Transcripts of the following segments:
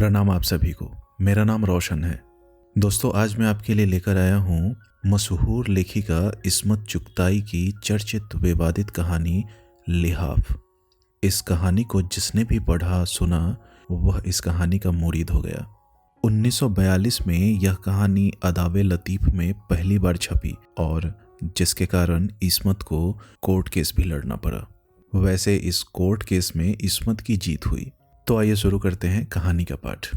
प्रणाम आप सभी को। मेरा नाम रोशन है। दोस्तों, आज मैं आपके लिए लेकर आया हूँ मशहूर लेखिका इस्मत चुगताई की चर्चित विवादित कहानी लिहाफ। इस कहानी को जिसने भी पढ़ा सुना वह इस कहानी का मुरीद हो गया। 1942 में यह कहानी अदावे लतीफ़ में पहली बार छपी और जिसके कारण इस्मत को कोर्ट केस भी लड़ना पड़ा। वैसे इस कोर्ट केस में इस्मत की जीत हुई। तो आइए शुरू करते हैं कहानी का पाठ।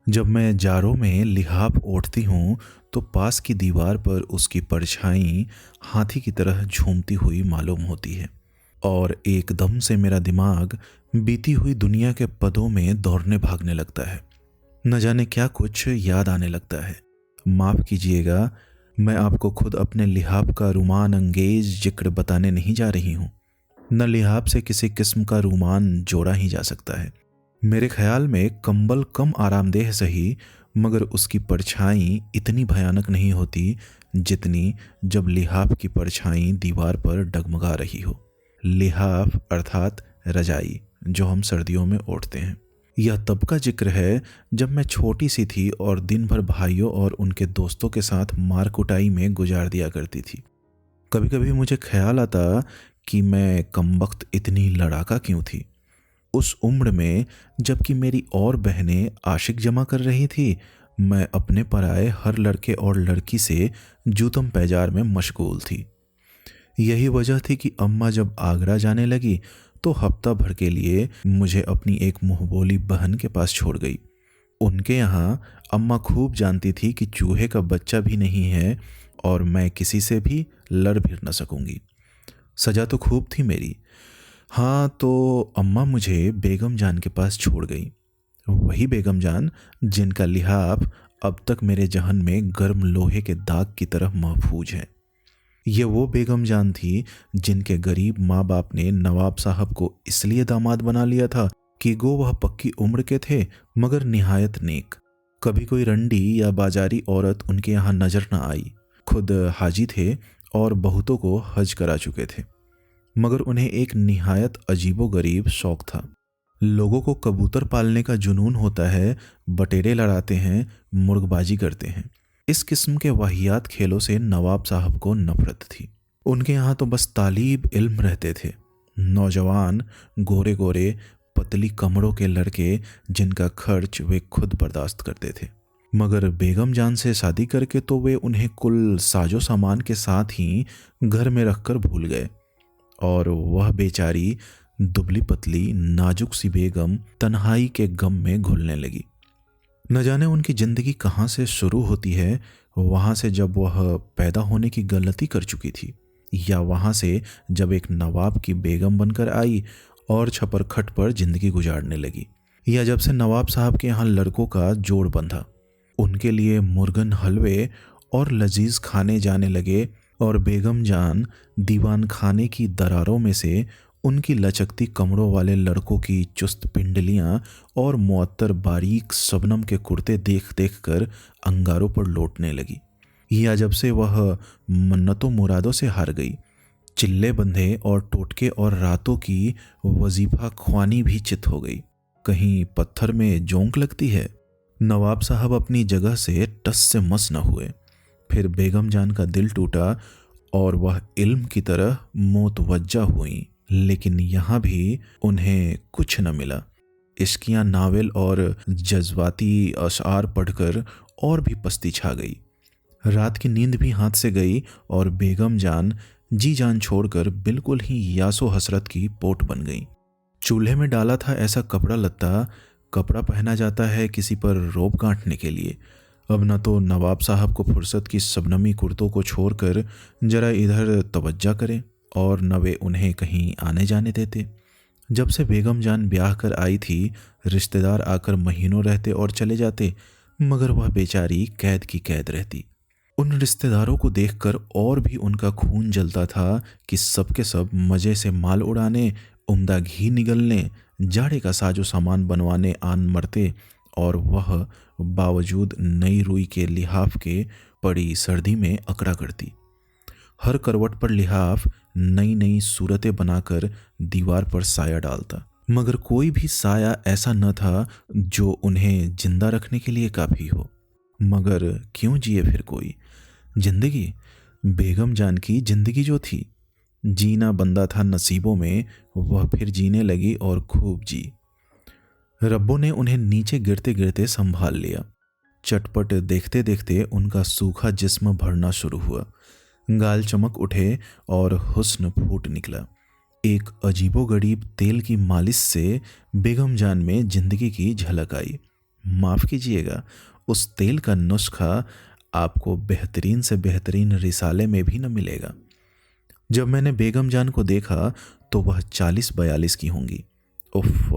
जब मैं जाड़ों में लिहाफ ओढ़ती हूँ तो पास की दीवार पर उसकी परछाई हाथी की तरह झूमती हुई मालूम होती है और एकदम से मेरा दिमाग बीती हुई दुनिया के पदों में दौड़ने भागने लगता है। न जाने क्या कुछ याद आने लगता है। माफ़ कीजिएगा, मैं आपको खुद अपने लिहाफ का रुमान अंगेज जिक्र बताने नहीं जा रही हूँ। न लिहाफ से किसी किस्म का रुमान जोड़ा ही जा सकता है। मेरे ख्याल में कंबल कम आरामदेह सही, मगर उसकी परछाई इतनी भयानक नहीं होती जितनी जब लिहाफ की परछाई दीवार पर डगमगा रही हो। लिहाफ अर्थात रजाई, जो हम सर्दियों में ओढ़ते हैं। यह तब का जिक्र है जब मैं छोटी सी थी और दिन भर भाइयों और उनके दोस्तों के साथ मार कुटाई में गुजार दिया करती थी। कभी कभी मुझे ख्याल आता कि मैं कमबख्त इतनी लड़ाका क्यों थी। उस उम्र में जबकि मेरी और बहनें आशिक जमा कर रही थी, मैं अपने पराए हर लड़के और लड़की से जूतम पैजार में मशगूल थी। यही वजह थी कि अम्मा जब आगरा जाने लगी तो हफ्ता भर के लिए मुझे अपनी एक मुंहबोली बहन के पास छोड़ गई। उनके यहाँ अम्मा खूब जानती थी कि चूहे का बच्चा भी नहीं है और मैं किसी से भी लड़ भिड़ न सकूंगी। सजा तो खूब थी मेरी। हाँ, तो अम्मा मुझे बेगम जान के पास छोड़ गई। वही बेगम जान जिनका लिहाफ अब तक मेरे जहन में गर्म लोहे के दाग की तरह महफूज है। ये वो बेगम जान थी जिनके गरीब माँ बाप ने नवाब साहब को इसलिए दामाद बना लिया था कि गो वह पक्की उम्र के थे मगर निहायत नेक। कभी कोई रंडी या बाजारी औरत उनके यहाँ नजर न आई। खुद हाजी थे और बहुतों को हज करा चुके थे, मगर उन्हें एक निहायत अजीबोगरीब शौक था। लोगों को कबूतर पालने का जुनून होता है, बटेरे लड़ाते हैं, मुर्गबाजी करते हैं। इस किस्म के वाहियात खेलों से नवाब साहब को नफरत थी। उनके यहाँ तो बस तालीब इल्म रहते थे, नौजवान गोरे गोरे पतली कमरों के लड़के जिनका खर्च वे खुद बर्दाश्त करते थे। मगर बेगम जान से शादी करके तो वे उन्हें कुल साजो सामान के साथ ही घर में रखकर भूल गए और वह बेचारी दुबली पतली नाजुक सी बेगम तन्हाई के गम में घुलने लगी। न जाने उनकी जिंदगी कहाँ से शुरू होती है, वहाँ से जब वह पैदा होने की गलती कर चुकी थी, या वहाँ से जब एक नवाब की बेगम बनकर आई और छपर खट पर जिंदगी गुजारने लगी, या जब से नवाब साहब के यहाँ लड़कों का जोड़ बंधा, उनके लिए मुर्गन हलवे और लजीज खाने जाने लगे और बेगम जान दीवान खाने की दरारों में से उनकी लचकती कमरों वाले लड़कों की चुस्त पिंडलियां और मुअत्तर बारीक शबनम के कुर्ते देख देख कर अंगारों पर लौटने लगी। या जब से वह मन्नतों मुरादों से हार गई, चिल्ले बंधे और टोटके और रातों की वजीफा ख्वानी भी चित हो गई। कहीं पत्थर में जोंक लगती है। नवाब साहब अपनी जगह से टस से मस न हुए। फिर बेगम जान का दिल टूटा और वह इल्म की तरह मोतवज्जा हुई, लेकिन यहाँ भी उन्हें कुछ न मिला। इश्कियाँ नावल और जज्बाती अशार पढ़कर और भी पस्ती छा गई। रात की नींद भी हाथ से गई और बेगम जान जी जान छोड़कर बिल्कुल ही यासो हसरत की पोट बन गई। चूल्हे में डाला था ऐसा कपड़ा लत्ता, कपड़ा पहना जाता है किसी पर रोब गांठने के लिए। अब न तो नवाब साहब को फुर्सत की शबनमी कुर्तों को छोड़कर जरा इधर तवज्जा करें और न वे उन्हें कहीं आने जाने देते। जब से बेगम जान ब्याह कर आई थी, रिश्तेदार आकर महीनों रहते और चले जाते, मगर वह बेचारी कैद की कैद रहती। उन रिश्तेदारों को देखकर और भी उनका खून जलता था कि सबके सब मज़े से माल उड़ाने, उम्दा घी निगलने, जाड़े का साजो सामान बनवाने आन मरते और वह बावजूद नई रुई के लिहाफ के पड़ी सर्दी में अकड़ा करती। हर करवट पर लिहाफ नई नई सूरतें बनाकर दीवार पर साया डालता मगर कोई भी साया ऐसा न था जो उन्हें जिंदा रखने के लिए काफ़ी हो। मगर क्यों जिए फिर कोई? जिंदगी, बेगम जान की जिंदगी जो थी, जीना बंदा था नसीबों में, वह फिर जीने लगी और खूब जी। रब्बो ने उन्हें नीचे गिरते गिरते संभाल लिया। चटपट देखते देखते उनका सूखा जिस्म भरना शुरू हुआ, गाल चमक उठे और हुस्न फूट निकला। एक अजीबोगरीब तेल की मालिश से बेगम जान में जिंदगी की झलक आई। माफ़ कीजिएगा, उस तेल का नुस्खा आपको बेहतरीन से बेहतरीन रिसाले में भी न मिलेगा। जब मैंने बेगम जान को देखा तो वह 40-42 की होंगी। उफ,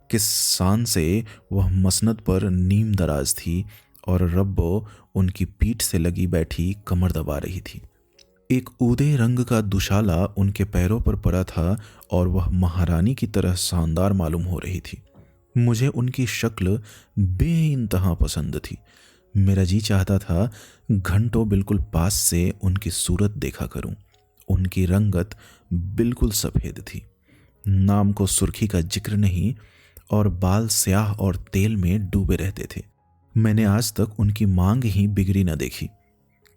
किस शान से वह मसनद पर नीम दराज थी और रब्बो उनकी पीठ से लगी बैठी कमर दबा रही थी। एक ऊदे रंग का दुशाला उनके पैरों पर पड़ा था और वह महारानी की तरह शानदार मालूम हो रही थी। मुझे उनकी शक्ल बेइंतहा पसंद थी। मेरा जी चाहता था घंटों बिल्कुल पास से उनकी सूरत देखा करूं। उनकी रंगत बिल्कुल सफ़ेद थी, नाम को सुर्खी का जिक्र नहीं, और बाल स्याह और तेल में डूबे रहते थे। मैंने आज तक उनकी मांग ही बिगड़ी न देखी।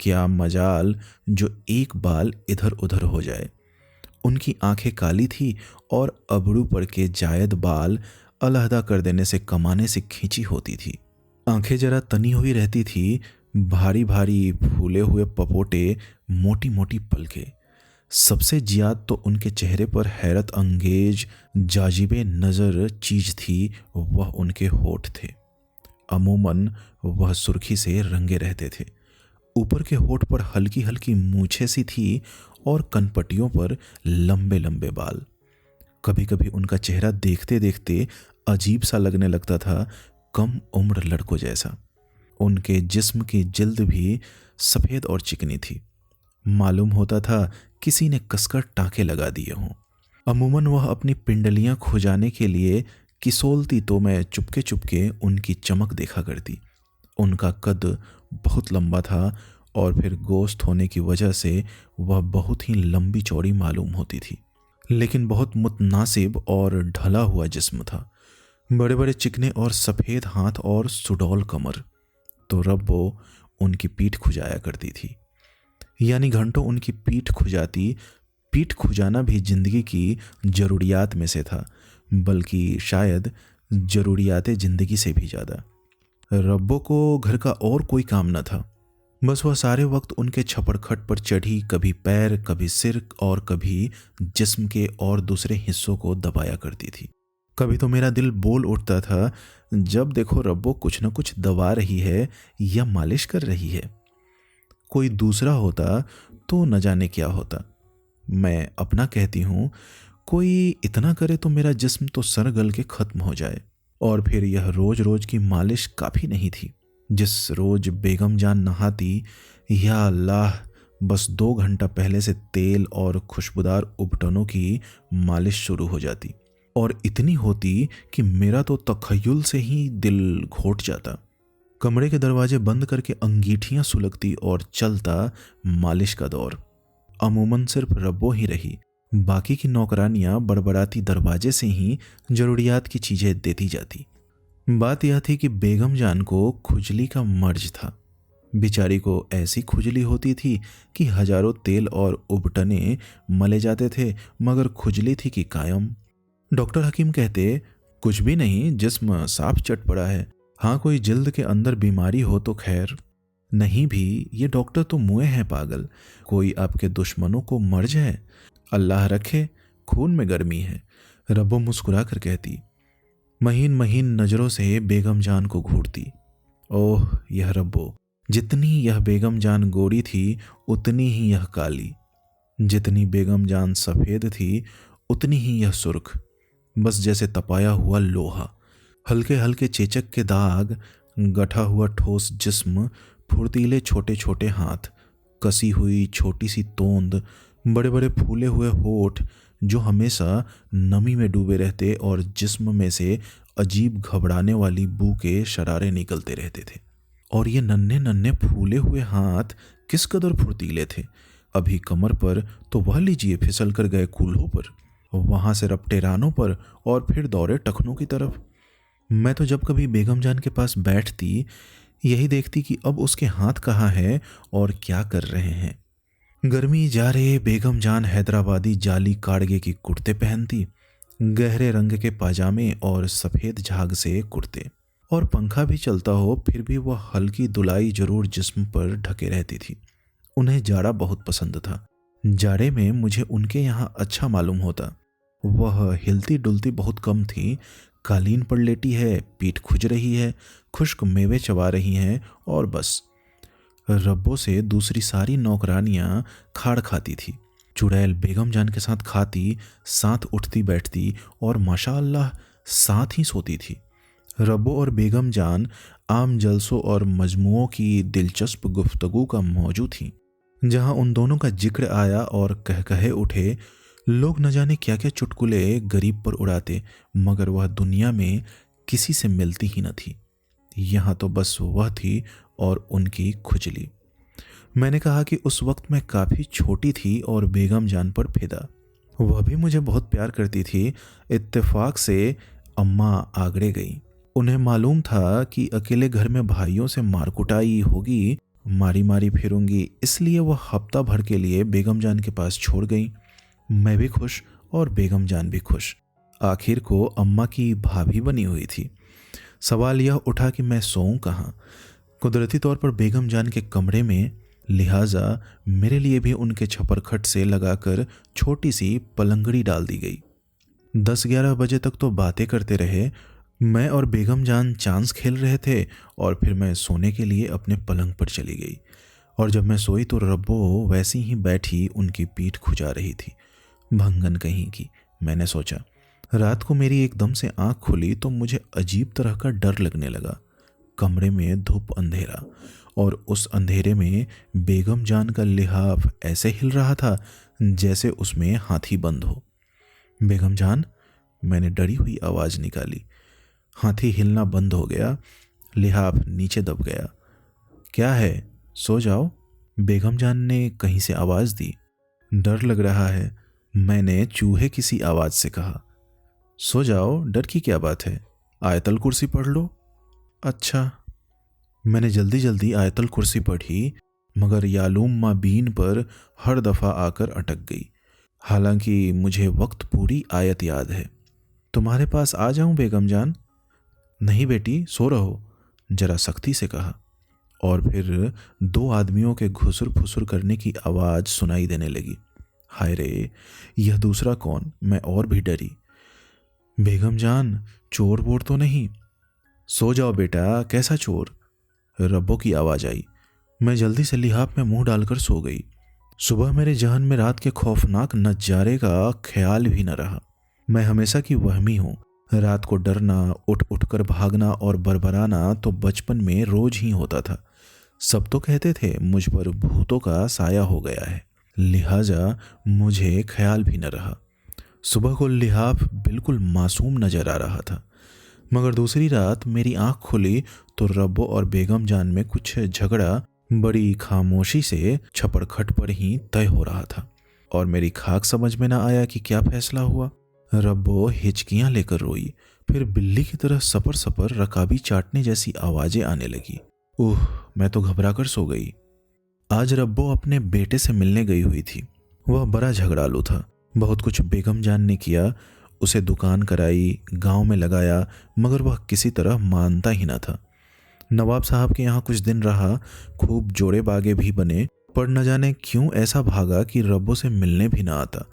क्या मजाल जो एक बाल इधर उधर हो जाए। उनकी आंखें काली थी और अबड़ू पर के जायद बाल अलहदा कर देने से कमाने से खींची होती थी। आंखें जरा तनी हुई रहती थी, भारी भारी फूले हुए पपोटे, मोटी मोटी पलके। सबसे ज्यादा तो उनके चेहरे पर हैरत अंगेज जाजिबे नज़र चीज थी, वह उनके होठ थे। अमूमन वह सुर्खी से रंगे रहते थे। ऊपर के होठ पर हल्की हल्की मूछें सी थी और कनपटियों पर लंबे लंबे बाल। कभी कभी उनका चेहरा देखते देखते अजीब सा लगने लगता था, कम उम्र लड़कों जैसा। उनके जिस्म की जिल्द भी सफ़ेद और चिकनी थी। मालूम होता था किसी ने कसकर टाँके लगा दिए हों। अमूमन वह अपनी पिंडलियां खुजाने के लिए किसोलती तो मैं चुपके चुपके उनकी चमक देखा करती। उनका कद बहुत लंबा था और फिर गोश्त होने की वजह से वह बहुत ही लंबी चौड़ी मालूम होती थी, लेकिन बहुत मुतनासिब और ढला हुआ जिस्म था। बड़े बड़े चिकने और सफ़ेद हाथ और सुडौल कमर। तो रब्बो उनकी पीठ खुजाया करती थी, यानी घंटों उनकी पीठ खुजाती। पीठ खुजाना भी जिंदगी की ज़रूरियात में से था, बल्कि शायद ज़रूरियात ज़िंदगी से भी ज़्यादा। रब्बो को घर का और कोई काम न था, बस वह सारे वक्त उनके छपरखट पर चढ़ी कभी पैर, कभी सिर और कभी जिस्म के और दूसरे हिस्सों को दबाया करती थी। कभी तो मेरा दिल बोल उठता था, जब देखो रब्बो कुछ न कुछ दबा रही है या मालिश कर रही है। कोई दूसरा होता तो न जाने क्या होता। मैं अपना कहती हूँ, कोई इतना करे तो मेरा जिस्म तो सर गल के खत्म हो जाए। और फिर यह रोज रोज की मालिश काफ़ी नहीं थी। जिस रोज बेगम जान नहाती, या अल्लाह, बस 2 घंटा पहले से तेल और खुशबूदार उबटनों की मालिश शुरू हो जाती, और इतनी होती कि मेरा तो तखय्युल से ही दिल घोट जाता। कमरे के दरवाजे बंद करके अंगीठियां सुलगती और चलता मालिश का दौर। अमूमन सिर्फ रब्बो ही रही, बाकी की नौकरानियां बड़बड़ाती दरवाजे से ही जरूरियात की चीजें देती जाती। बात यह थी कि बेगम जान को खुजली का मर्ज था। बेचारी को ऐसी खुजली होती थी कि हजारों तेल और उबटने मले जाते थे, मगर खुजली थी कि कायम। डॉक्टर हकीम कहते, कुछ भी नहीं, जिस्म साफ चट पड़ा है। हाँ, कोई जल्द के अंदर बीमारी हो तो खैर, नहीं भी, ये डॉक्टर तो मुए हैं पागल। कोई आपके दुश्मनों को मर्ज है, अल्लाह रखे, खून में गर्मी है। रब्बो मुस्कुरा कर कहती। महीन महीन नज़रों से बेगम जान को घूरती। ओह यह रब्बो, जितनी यह बेगम जान गोरी थी उतनी ही यह काली, जितनी बेगम जान सफ़ेद थी उतनी ही यह सुर्ख, बस जैसे तपाया हुआ लोहा। हल्के हल्के चेचक के दाग, गठा हुआ ठोस जिस्म, फुर्तीले छोटे छोटे हाथ, कसी हुई छोटी सी तोंद, बड़े बड़े फूले हुए होठ जो हमेशा नमी में डूबे रहते और जिस्म में से अजीब घबराने वाली बू के शरारे निकलते रहते थे। और ये नन्हे नन्हे फूले हुए हाथ किस कदर फुर्तीले थे। अभी कमर पर तो वह लीजिए फिसल कर गए कूल्हों पर, वहां से रपटे रानों पर और फिर दौड़े टखनों की तरफ। मैं तो जब कभी बेगम जान के पास बैठती यही देखती कि अब उसके हाथ कहाँ है और क्या कर रहे हैं। गर्मी जा रहे बेगम जान हैदराबादी जाली काड़गे की कुर्ते पहनती, गहरे रंग के पाजामे और सफ़ेद झाग से कुर्ते, और पंखा भी चलता हो फिर भी वह हल्की दुलाई जरूर जिस्म पर ढके रहती थी। उन्हें जाड़ा बहुत पसंद था। जाड़े में मुझे उनके यहाँ अच्छा मालूम होता। वह हिलती डुलती बहुत कम थी, कालीन पर लेटी है, पीठ खुज रही है, खुश्क मेवे चबा रही हैं और बस। रब्बों से दूसरी सारी नौकरानियां खाड़ खाती थी। चुड़ैल बेगम जान के साथ खाती, साथ उठती बैठती और माशाअल्लाह साथ ही सोती थी। रब्बो और बेगम जान आम जलसों और मजमुओं की दिलचस्प गुफ्तगू का मौजू थी। जहां उन दोनों का जिक्र आया और कह कहे उठे, लोग न जाने क्या क्या चुटकुले गरीब पर उड़ाते, मगर वह दुनिया में किसी से मिलती ही न थी। यहाँ तो बस वह थी और उनकी खुजली। मैंने कहा कि उस वक्त मैं काफ़ी छोटी थी और बेगम जान पर फिदा। वह भी मुझे बहुत प्यार करती थी। इत्तेफाक से अम्मा आगरे गई। उन्हें मालूम था कि अकेले घर में भाइयों से मारकुटाई होगी, मारी मारी फिरूंगी, इसलिए वह हफ्ता भर के लिए बेगम जान के पास छोड़ गई। मैं भी खुश और बेगम जान भी खुश। आखिर को अम्मा की भाभी बनी हुई थी। सवाल यह उठा कि मैं सोऊं कहाँ। कुदरती तौर पर बेगम जान के कमरे में, लिहाजा मेरे लिए भी उनके छपरखट से लगाकर छोटी सी पलंगड़ी डाल दी गई। 10-11 बजे तक तो बातें करते रहे। मैं और बेगम जान चांस खेल रहे थे और फिर मैं सोने के लिए अपने पलंग पर चली गई। और जब मैं सोई तो रब्बो वैसी ही बैठी उनकी पीठ खुजा रही थी। भंगन कहीं की, मैंने सोचा। रात को मेरी एकदम से आंख खुली तो मुझे अजीब तरह का डर लगने लगा। कमरे में धूप अंधेरा और उस अंधेरे में बेगम जान का लिहाफ ऐसे हिल रहा था जैसे उसमें हाथी बंद हो। बेगम जान, मैंने डरी हुई आवाज़ निकाली। हाथी हिलना बंद हो गया, लिहाफ नीचे दब गया। क्या है, सो जाओ, बेगम जान ने कहीं से आवाज़ दी। डर लग रहा है, मैंने चूहे की सी आवाज़ से कहा। सो जाओ, डर की क्या बात है, आयतल कुर्सी पढ़ लो। अच्छा। मैंने जल्दी जल्दी आयतल कुर्सी पढ़ी, मगर यालूम माँ बीन पर हर दफ़ा आकर अटक गई। हालांकि मुझे वक्त पूरी आयत याद है। तुम्हारे पास आ जाऊं बेगम जान? नहीं बेटी, सो रहो, जरा सख्ती से कहा। और फिर 2 आदमियों के घुसुर फुसुर करने की आवाज़ सुनाई देने लगी। हाय रे, यह दूसरा कौन? मैं और भी डरी। बेगम जान, चोर वोर तो नहीं? सो जाओ बेटा, कैसा चोर? रब्बो की आवाज़ आई। मैं जल्दी से लिहाफ में मुंह डालकर सो गई। सुबह मेरे जहन में रात के खौफनाक नजारे का ख्याल भी न रहा। मैं हमेशा की वहमी हूँ। रात को डरना, उठ उठ कर भागना और बरबराना तो बचपन में रोज ही होता था। सब तो कहते थे मुझ पर भूतों का साया हो गया है, लिहाजा मुझे ख्याल भी न रहा। सुबह को लिहाफ बिल्कुल मासूम नजर आ रहा था। मगर दूसरी रात मेरी आंख खुली तो रब्बो और बेगम जान में कुछ झगड़ा बड़ी खामोशी से छपड़खट पर ही तय हो रहा था और मेरी खाक समझ में न आया कि क्या फैसला हुआ। रब्बो हिचकियां लेकर रोई, फिर बिल्ली की तरह सपर सपर रकाबी चाटने जैसी आवाजें आने लगी। मैं तो घबरा कर सो गई। आज रब्बो अपने बेटे से मिलने गई हुई थी। वह बड़ा झगड़ालू था। बहुत कुछ बेगम जान ने किया, उसे दुकान कराई, गांव में लगाया, मगर वह किसी तरह मानता ही न था। नवाब साहब के यहाँ कुछ दिन रहा, खूब जोड़े बागे भी बने, पर न जाने क्यों ऐसा भागा कि रब्बो से मिलने भी ना आता।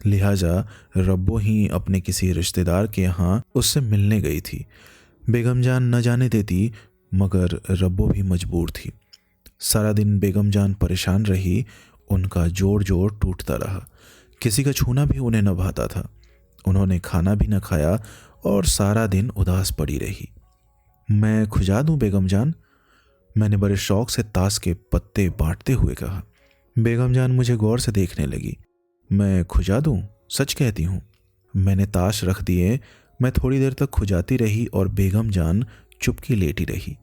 लिहाजा रब्बो ही अपने किसी रिश्तेदार के यहाँ उससे मिलने गई थी। बेगम जान न जाने देती, मगर रब्बो भी मजबूर थी। सारा दिन बेगम जान परेशान रही, उनका जोड़ जोड़ टूटता रहा। किसी का छूना भी उन्हें न भाता था। उन्होंने खाना भी न खाया और सारा दिन उदास पड़ी रही। मैं खुजा दूं बेगम जान? मैंने बड़े शौक से ताश के पत्ते बांटते हुए कहा। बेगम जान मुझे गौर से देखने लगी। मैं खुजा दूं? सच कहती हूँ। मैंने ताश रख दिए। मैं थोड़ी देर तक खुजाती रही और बेगम जान चुपकी लेटी रही।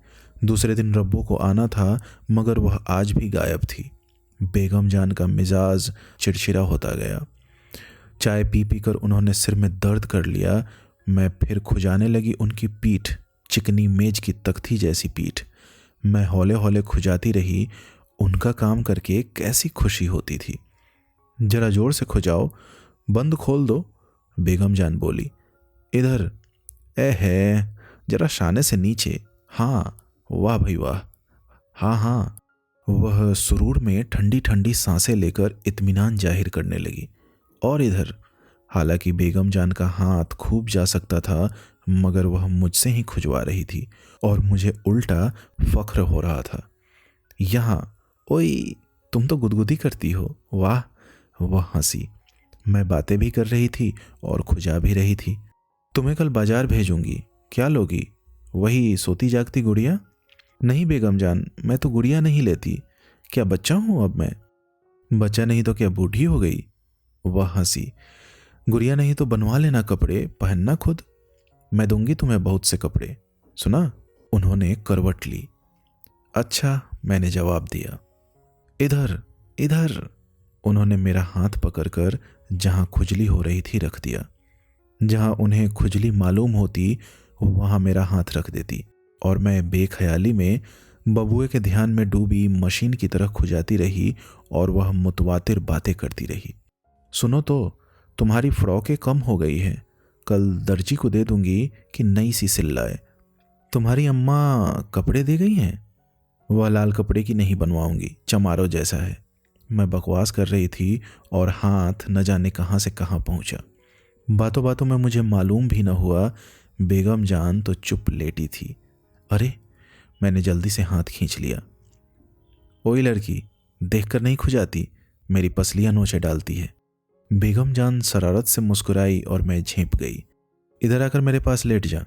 दूसरे दिन रब्बो को आना था, मगर वह आज भी गायब थी। बेगम जान का मिजाज चिड़चिड़ा होता गया। चाय पी पी कर उन्होंने सिर में दर्द कर लिया। मैं फिर खुजाने लगी उनकी पीठ, चिकनी मेज की तख्ती जैसी पीठ। मैं हौले हौले खुजाती रही। उनका काम करके कैसी खुशी होती थी। जरा जोर से खुजाओ, बंद खोल दो, बेगम जान बोली। इधर, ए है, जरा शाने से नीचे। हाँ, वाह भाई वाह, हाँ हाँ। वह सुरूर में ठंडी ठंडी सांसें लेकर इत्मीनान जाहिर करने लगी। और इधर, हालांकि बेगम जान का हाथ खूब जा सकता था, मगर वह मुझसे ही खुजवा रही थी और मुझे उल्टा फख्र हो रहा था। यहाँ, ओई, तुम तो गुदगुदी करती हो, वाह। वह हंसी। मैं बातें भी कर रही थी और खुजा भी रही थी। तुम्हें कल बाजार भेजूंगी, क्या लोगी? वही सोती जागती गुड़िया? नहीं बेगम जान, मैं तो गुड़िया नहीं लेती। क्या बच्चा हूं अब मैं? बच्चा नहीं तो क्या बूढ़ी हो गई? वह हंसी। गुड़िया नहीं तो बनवा लेना कपड़े, पहनना खुद। मैं दूंगी तुम्हें बहुत से कपड़े, सुना? उन्होंने करवट ली। अच्छा, मैंने जवाब दिया। इधर इधर। उन्होंने मेरा हाथ पकड़कर जहां खुजली हो रही थी रख दिया। जहां उन्हें खुजली मालूम होती वहां मेरा हाथ रख देती और मैं बेख्याली में बबुए के ध्यान में डूबी मशीन की तरह खुजाती रही और वह मुतवातिर बातें करती रही। सुनो तो, तुम्हारी फ्रॉकें कम हो गई हैं, कल दर्जी को दे दूंगी कि नई सी सिलवाए। तुम्हारी अम्मा कपड़े दे गई हैं? वह लाल कपड़े की नहीं बनवाऊंगी, चमारो जैसा है। मैं बकवास कर रही थी और हाथ न जाने कहाँ से कहाँ पहुंचा। बातों बातों में मुझे मालूम भी न हुआ बेगम जान तो चुप लेटी थी। अरे, मैंने जल्दी से हाथ खींच लिया। ओए लड़की, देखकर नहीं खुजाती, मेरी पसलियां नोचे डालती है। बेगम जान शरारत से मुस्कुराई और मैं झेंप गई। इधर आकर मेरे पास लेट जा।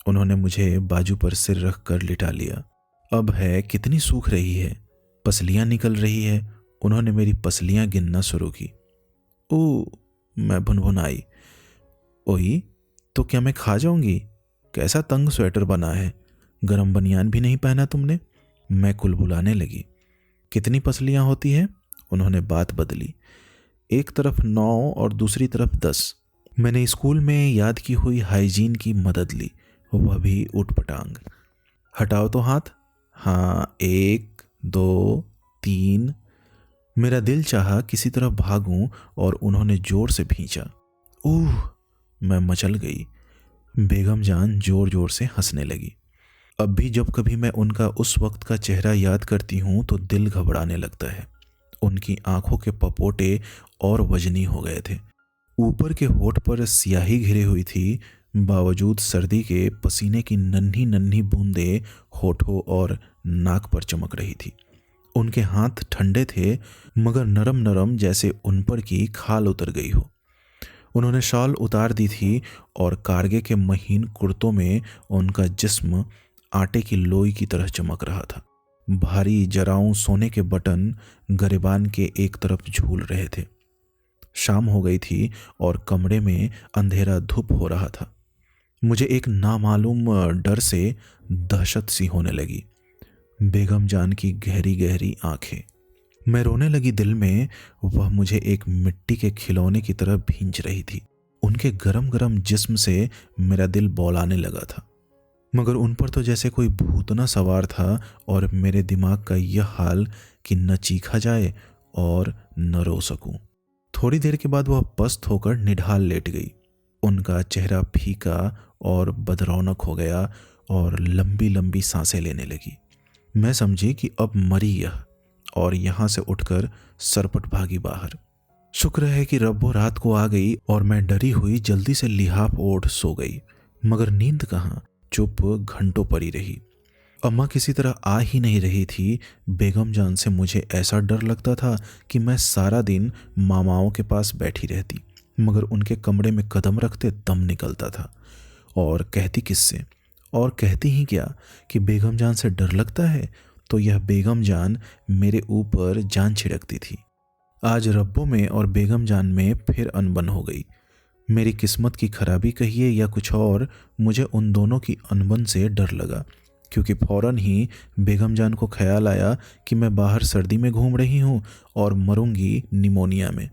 उन्होंने मुझे बाजू पर सिर रख कर लिटा लिया। अब है कितनी सूख रही है, पसलियां निकल रही है। उन्होंने मेरी पसलियां गिनना शुरू की। ओ, मैं भुनभुनाई। ओई, तो क्या मैं खा जाऊंगी? कैसा तंग स्वेटर बना है, गरम बनियान भी नहीं पहना तुमने। मैं कुलबुलाने लगी। कितनी पसलियां होती हैं? उन्होंने बात बदली। एक तरफ 9 और दूसरी तरफ 10। मैंने स्कूल में याद की हुई हाइजीन की मदद ली, वह भी उठपटांग। हटाओ तो हाथ। हाँ, 1 2 3। मेरा दिल चाहा किसी तरह भागूं और उन्होंने जोर से भींचा। ओह, मैं मचल गई। बेगम जान जोर जोर से हंसने लगी। अब भी जब कभी मैं उनका उस वक्त का चेहरा याद करती हूं तो दिल घबराने लगता है। उनकी आंखों के पपोटे और वजनी हो गए थे। ऊपर के होठ पर स्याही घिरी हुई थी, बावजूद सर्दी के पसीने की नन्ही नन्ही बूंदें होठों और नाक पर चमक रही थी। उनके हाथ ठंडे थे, मगर नरम नरम, जैसे उन पर की खाल उतर गई हो। उन्होंने शॉल उतार दी थी और कारगे के महीन कुर्तों में उनका जिस्म आटे की लोई की तरह चमक रहा था। भारी जराऊं सोने के बटन गरिबान के एक तरफ झूल रहे थे। शाम हो गई थी और कमरे में अंधेरा धूप हो रहा था। मुझे एक नामालूम डर से दहशत सी होने लगी। बेगम जान की गहरी गहरी आंखें। मैं रोने लगी दिल में। वह मुझे एक मिट्टी के खिलौने की तरह भींच रही थी। उनके गरम गरम जिस्म से मेरा दिल बौलाने लगा था, मगर उन पर तो जैसे कोई भूतना सवार था और मेरे दिमाग का यह हाल कि न चीखा जाए और न रो सकूं। थोड़ी देर के बाद वह पस्त होकर निढाल लेट गई। उनका चेहरा फीका और बदरौनक हो गया और लंबी लंबी सांसें लेने लगी। मैं समझी कि अब मरी यह, और यहां से उठकर सरपट भागी बाहर। शुक्र है कि रब्बो रात को आ गई और मैं डरी हुई जल्दी से लिहाफ ओढ़ सो गई। मगर नींद कहाँ, चुप घंटों पड़ी रही। अम्मा किसी तरह आ ही नहीं रही थी। बेगम जान से मुझे ऐसा डर लगता था कि मैं सारा दिन मामाओं के पास बैठी रहती, मगर उनके कमरे में कदम रखते दम निकलता था। और कहती किससे, और कहती ही क्या कि बेगम जान से डर लगता है, तो यह बेगम जान मेरे ऊपर जान छिड़कती थी। आज रब्बों में और बेगम जान में फिर अनबन हो गई। मेरी किस्मत की खराबी कहिए या कुछ और, मुझे उन दोनों की अनबन से डर लगा, क्योंकि फौरन ही बेगम जान को ख्याल आया कि मैं बाहर सर्दी में घूम रही हूँ और मरूंगी निमोनिया में।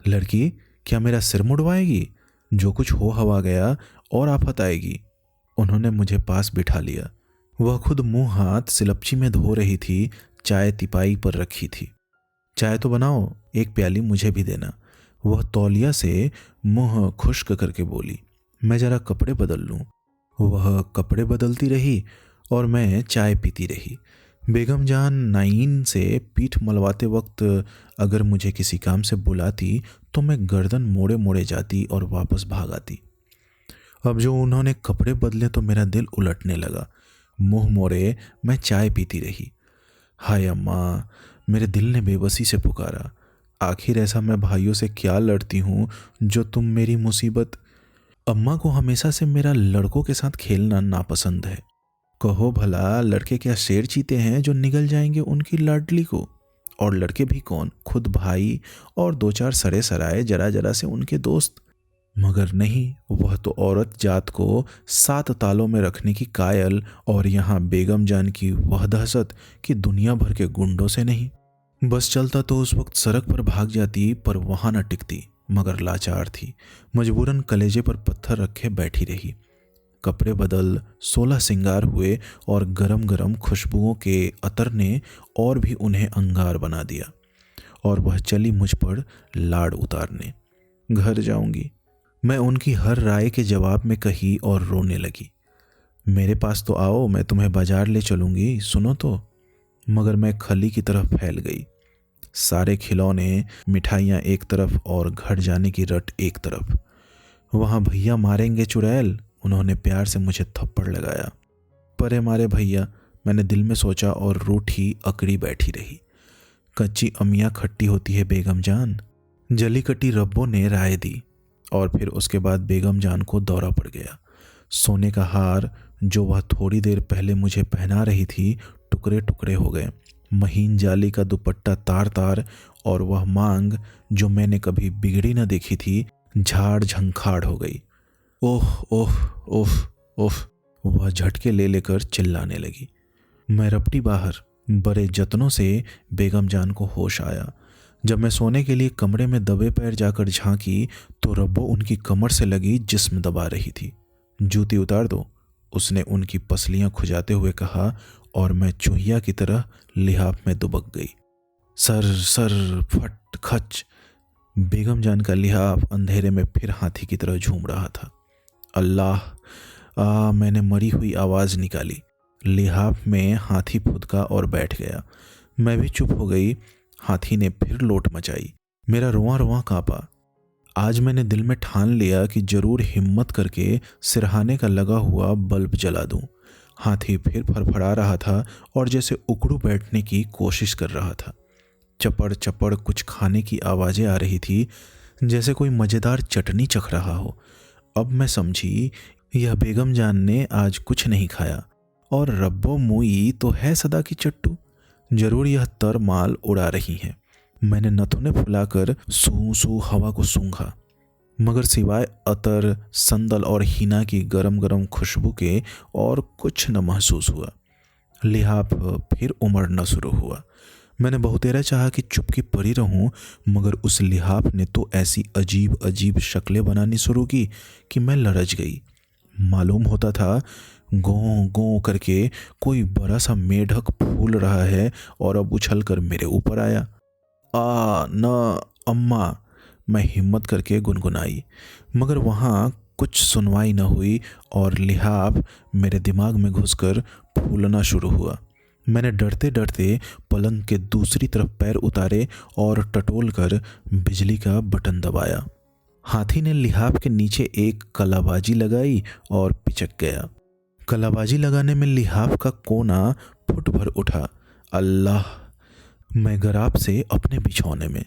लड़की, क्या मेरा सिर मुड़वाएगी? जो कुछ हो हवा गया और आफत आएगी। उन्होंने मुझे पास बिठा लिया। वह खुद मुंह हाथ सिलपची में धो रही थी। चाय तिपाई पर रखी थी। चाय तो बनाओ, एक प्याली मुझे भी देना। वह तौलिया से मुंह खुश्क करके बोली। मैं जरा कपड़े बदल लूं। वह कपड़े बदलती रही और मैं चाय पीती रही। बेगम जान नाइन से पीठ मलवाते वक्त अगर मुझे किसी काम से बुलाती तो मैं गर्दन मोड़े मोड़े जाती और वापस भाग आती। अब जो उन्होंने कपड़े बदले तो मेरा दिल उलटने लगा। मुंह मोड़े मैं चाय पीती रही। हाय अम्मा, मेरे दिल ने बेबसी से पुकारा। आखिर ऐसा मैं भाइयों से क्या लड़ती हूँ जो तुम मेरी मुसीबत। अम्मा को हमेशा से मेरा लड़कों के साथ खेलना नापसंद है। कहो भला, लड़के क्या शेर चीते हैं जो निगल जाएंगे उनकी लाडली को? और लड़के भी कौन, खुद भाई और दो चार सरे सराय जरा जरा से उनके दोस्त। मगर नहीं, वह तो औरत जात को 7 तालों में रखने की कायल, और यहाँ बेगम जान की वह दहशत कि दुनिया भर के गुंडों से नहीं। बस चलता तो उस वक्त सड़क पर भाग जाती, पर वहां न टिकती। मगर लाचार थी, मजबूरन कलेजे पर पत्थर रखे बैठी रही। कपड़े बदल 16 सिंगार हुए और गरम गरम खुशबुओं के अतर ने और भी उन्हें अंगार बना दिया। और वह चली मुझ पर लाड़ उतारने। घर जाऊंगी, मैं उनकी हर राय के जवाब में कही और रोने लगी। मेरे पास तो आओ, मैं तुम्हें बाजार ले चलूंगी, सुनो तो। मगर मैं खली की तरफ फैल गई। सारे खिलौने मिठाइयाँ एक तरफ और घर जाने की रट एक तरफ। वहाँ भैया मारेंगे चुड़ैल, उन्होंने प्यार से मुझे थप्पड़ लगाया। परे मारे भैया, मैंने दिल में सोचा और रूठी अकड़ी बैठी रही। कच्ची अमियाँ खट्टी होती है बेगम जान, जली कटी रब्बों ने राय दी। और फिर उसके बाद बेगम जान को दौरा पड़ गया। सोने का हार जो वह थोड़ी देर पहले मुझे पहना रही थी टुकड़े टुकड़े हो गए। महीन जाली का दुपट्टा तार तार, और वह मांग जो मैंने कभी बिगड़ी न देखी थी झाड़ झंखाड़ हो गई। ओह ओह ओह ओह, वह झटके ले लेकर चिल्लाने लगी। मैं रपटी बाहर। बड़े जतनों से बेगम जान को होश आया। जब मैं सोने के लिए कमरे में दबे पैर जाकर झांकी तो रब्बो उनकी कमर से लगी जिस्म दबा रही थी। जूती उतार दो, उसने उनकी पसलियां खुजाते हुए कहा, और मैं चूहिया की तरह लिहाफ में दुबक गई। सर सर फट खच। बेगम जान का लिहाफ अंधेरे में फिर हाथी की तरह झूम रहा था। अल्लाह, मैंने मरी हुई आवाज़ निकाली। लिहाफ में हाथी फुदका और बैठ गया। मैं भी चुप हो गई। हाथी ने फिर लोट मचाई। मेरा रोआं रोआं कांपा। आज मैंने दिल में ठान लिया कि जरूर हिम्मत करके सिरहाने का लगा हुआ बल्ब जला दूं। हाथी फिर फड़फड़ा रहा था और जैसे उकड़ू बैठने की कोशिश कर रहा था। चपड़ चपड़ कुछ खाने की आवाज़ें आ रही थी, जैसे कोई मज़ेदार चटनी चख रहा हो। अब मैं समझी, यह बेगम जान ने आज कुछ नहीं खाया, और रब्बो मुई तो है सदा की चट्टू। जरूर यह तर माल उड़ा रही हैं। मैंने नथुने फुलाकर सू सू हवा को सूंघा, मगर सिवाय अतर, संदल और हिना की गरम गरम खुशबू के और कुछ न महसूस हुआ। लिहाफ फिर उमड़ना शुरू हुआ। मैंने बहुतेरा चाहा कि चुपकी पड़ी रहूं, मगर उस लिहाफ ने तो ऐसी अजीब अजीब शक्लें बनानी शुरू की कि मैं लरज गई। मालूम होता था गों गों करके कोई बड़ा सा मेढक फूल रहा है और अब उछल कर मेरे ऊपर आया। न अम्मा, मैं हिम्मत करके गुनगुनाई, मगर वहाँ कुछ सुनवाई न हुई और लिहाफ मेरे दिमाग में घुसकर फूलना शुरू हुआ। मैंने डरते डरते पलंग के दूसरी तरफ पैर उतारे और टटोल कर बिजली का बटन दबाया। हाथी ने लिहाफ के नीचे एक कलाबाजी लगाई और पिचक गया। कलाबाजी लगाने में लिहाफ का कोना फुट भर उठा। अल्लाह, मैं गराब से अपने बिछौने में।